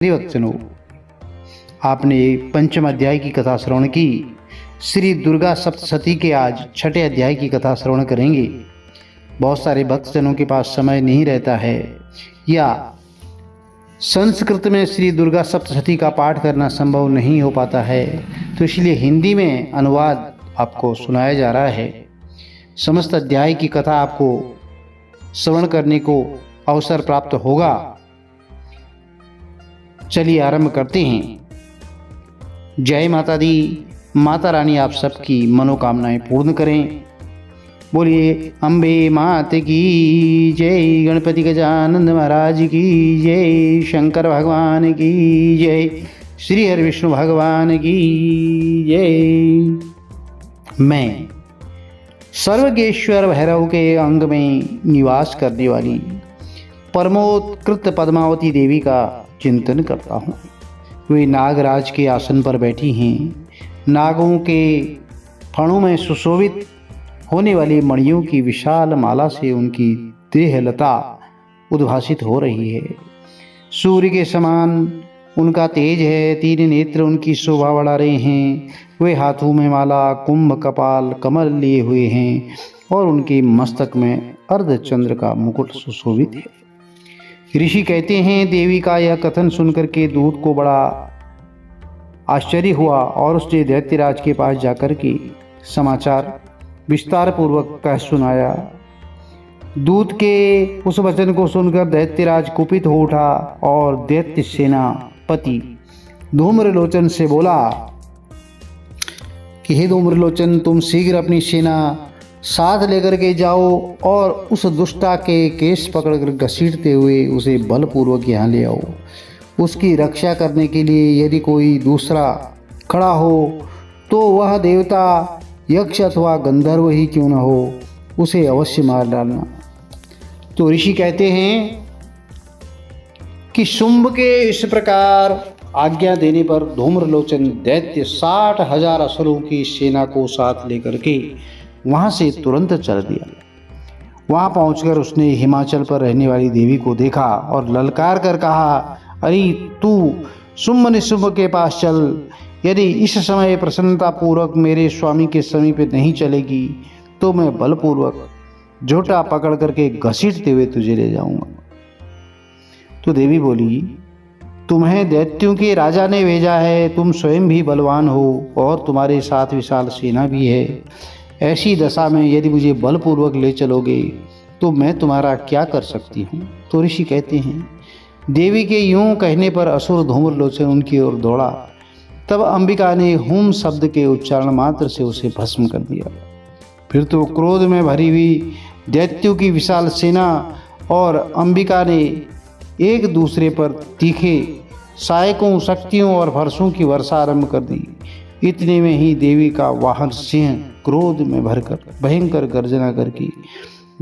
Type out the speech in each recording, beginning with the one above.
भक्तजनों, आपने पंचम अध्याय की कथा श्रवण की। श्री दुर्गा सप्तशती के आज छठे अध्याय की कथा श्रवण करेंगे। बहुत सारे भक्तजनों के पास समय नहीं रहता है या संस्कृत में श्री दुर्गा सप्तशती का पाठ करना संभव नहीं हो पाता है, तो इसलिए हिंदी में अनुवाद आपको सुनाया जा रहा है। समस्त अध्याय की कथा आपको श्रवण करने को अवसर प्राप्त होगा। चलिए आरंभ करते हैं। जय माता दी। माता रानी आप सबकी मनोकामनाएं पूर्ण करें। बोलिए अम्बे मात की जय, गणपति गजानंद महाराज की जय, शंकर भगवान की जय, श्री हरि विष्णु भगवान की जय। मैं सर्वज्ञेश्वर भैरव के अंग में निवास करने वाली परमोत्कृत पद्मावती देवी का चिंतन करता हूँ। वे नागराज के आसन पर बैठी हैं। नागों के फणों में सुशोभित होने वाली मणियों की विशाल माला से उनकी देहलता उद्भासित हो रही है। सूर्य के समान उनका तेज है। तीन नेत्र उनकी शोभा बढ़ा रहे हैं। वे हाथों में माला, कुंभ, कपाल, कमल लिए हुए हैं और उनके मस्तक में अर्धचंद्र का मुकुट सुशोभित है। ऋषि कहते हैं, देवी का यह कथन सुनकर के दूत को बड़ा आश्चर्य हुआ और उसने दैत्यराज के पास जाकर के समाचार विस्तार पूर्वक कह सुनाया। दूत के उस वचन को सुनकर दैत्यराज कुपित हो उठा और दैत्य सेनापति धूम्रलोचन से बोला कि हे धूम्रलोचन, तुम शीघ्र अपनी सेना साथ लेकर के जाओ और उस दुष्टा के केस पकड़कर घसीटते हुए उसे बलपूर्वक यहाँ ले आओ। उसकी रक्षा करने के लिए यदि कोई दूसरा खड़ा हो तो वह देवता, यक्ष अथवा गंधर्व ही क्यों न हो, उसे अवश्य मार डालना। तो ऋषि कहते हैं कि शुंभ के इस प्रकार आज्ञा देने पर धूम्रलोचन दैत्य 60,000 असुरों की सेना को साथ लेकर के वहाँ से तुरंत चल दिया। वहाँ पहुँचकर उसने हिमाचल पर रहने वाली देवी को देखा और ललकार कर कहा, अरे तू शुंभ निशुंभ के पास चल। यदि इस समय प्रसन्नता पूर्वक मेरे स्वामी के समीप नहीं चलेगी तो मैं बलपूर्वक झोटा पकड़ करके घसीटते हुए तुझे ले जाऊंगा। तो देवी बोली, तुम्हें दैत्यों के राजा ने भेजा है। तुम स्वयं भी बलवान हो और तुम्हारे साथ विशाल सेना भी है। ऐसी दशा में यदि मुझे बलपूर्वक ले चलोगे तो मैं तुम्हारा क्या कर सकती हूँ। तो ऋषि कहते हैं, देवी के यूं कहने पर असुर धूम्रलोचन उनकी ओर दौड़ा। तब अंबिका ने हुम शब्द के उच्चारण मात्र से उसे भस्म कर दिया। फिर तो क्रोध में भरी हुई दैत्यों की विशाल सेना और अंबिका ने एक दूसरे पर तीखे सहायकों, शक्तियों और फरसों की वर्षा आरंभ कर दी। इतने में ही देवी का वाहन सिंह क्रोध में भरकर भयंकर गर्जना करके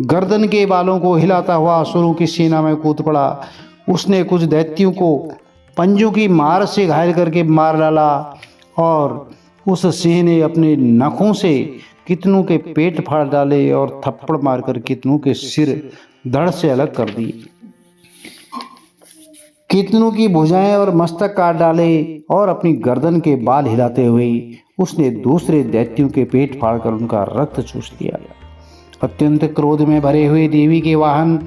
गर्दन के बालों को हिलाता हुआ असुरों की सेना में कूद पड़ा। उसने कुछ दैत्यों को पंजों की मार से घायल करके मार डाला और उस सिंह ने अपने नखों से कितनों के पेट फाड़ डाले और थप्पड़ मारकर कितनों के सिर धड़ से अलग कर दिए। कितनों की भुजाएं और मस्तक काट डाले और अपनी गर्दन के बाल हिलाते हुए उसने दूसरे दैत्यों के पेट फाड़कर उनका रक्त चूस दिया। अत्यंत क्रोध में भरे हुए देवी के वाहन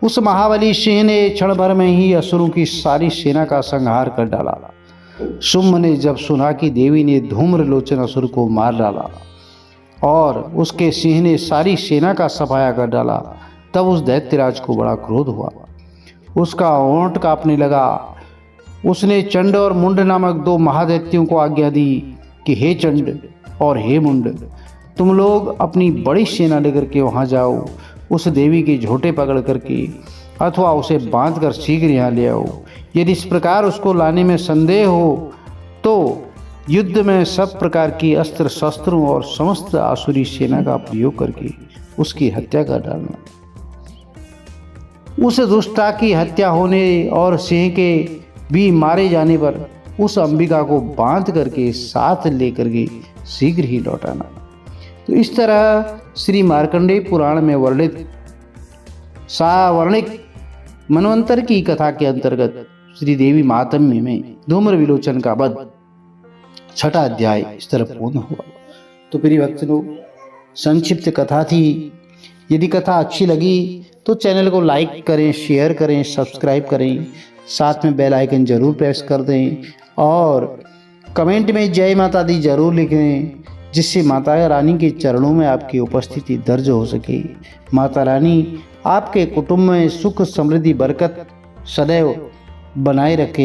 उस महाबली सिंह ने क्षण भर में ही असुरों की सारी सेना का संहार कर डाला। शुंभ ने जब सुना कि देवी ने धूम्रलोचन असुर को मार डाला और उसके सिंह ने सारी सेना का सफाया कर डाला, तब उस दैत्यराज को बड़ा क्रोध हुआ। उसका ओंठ कांपने लगा। उसने चंड और मुंड नामक दो महादैत्यों को आज्ञा दी कि हे चंड और हे मुंड, तुम लोग अपनी बड़ी सेना लेकर के वहाँ जाओ। उस देवी के झोटे पकड़ करके अथवा उसे बांध कर शीघ्र यहाँ ले आओ। यदि इस प्रकार उसको लाने में संदेह हो तो युद्ध में सब प्रकार की अस्त्र शस्त्रों और समस्त आसुरी सेना का प्रयोग करके उसकी हत्या कर डालना। उस दुष्टा की हत्या होने और सिंह के भी मारे जाने पर उस अंबिका को बांध करके साथ लेकर के शीघ्र ही लौटाना। तो इस तरह श्री मार्कंडेय पुराण में वर्णित सावर्णिक मनवंतर की कथा के अंतर्गत श्री देवी महात्म्य में धूम्र विलोचन का वध 6ठा अध्याय इस तरह पूर्ण हुआ। तो प्रिय भक्तों, संक्षिप्त कथा थी। यदि कथा अच्छी लगी तो चैनल को लाइक करें, शेयर करें, सब्सक्राइब करें, साथ में बेल आइकन जरूर प्रेस कर दें और कमेंट में जय माता दी जरूर लिखें, जिससे माता रानी के चरणों में आपकी उपस्थिति दर्ज हो सके। माता रानी आपके कुटुंब में सुख, समृद्धि, बरकत सदैव बनाए रखें।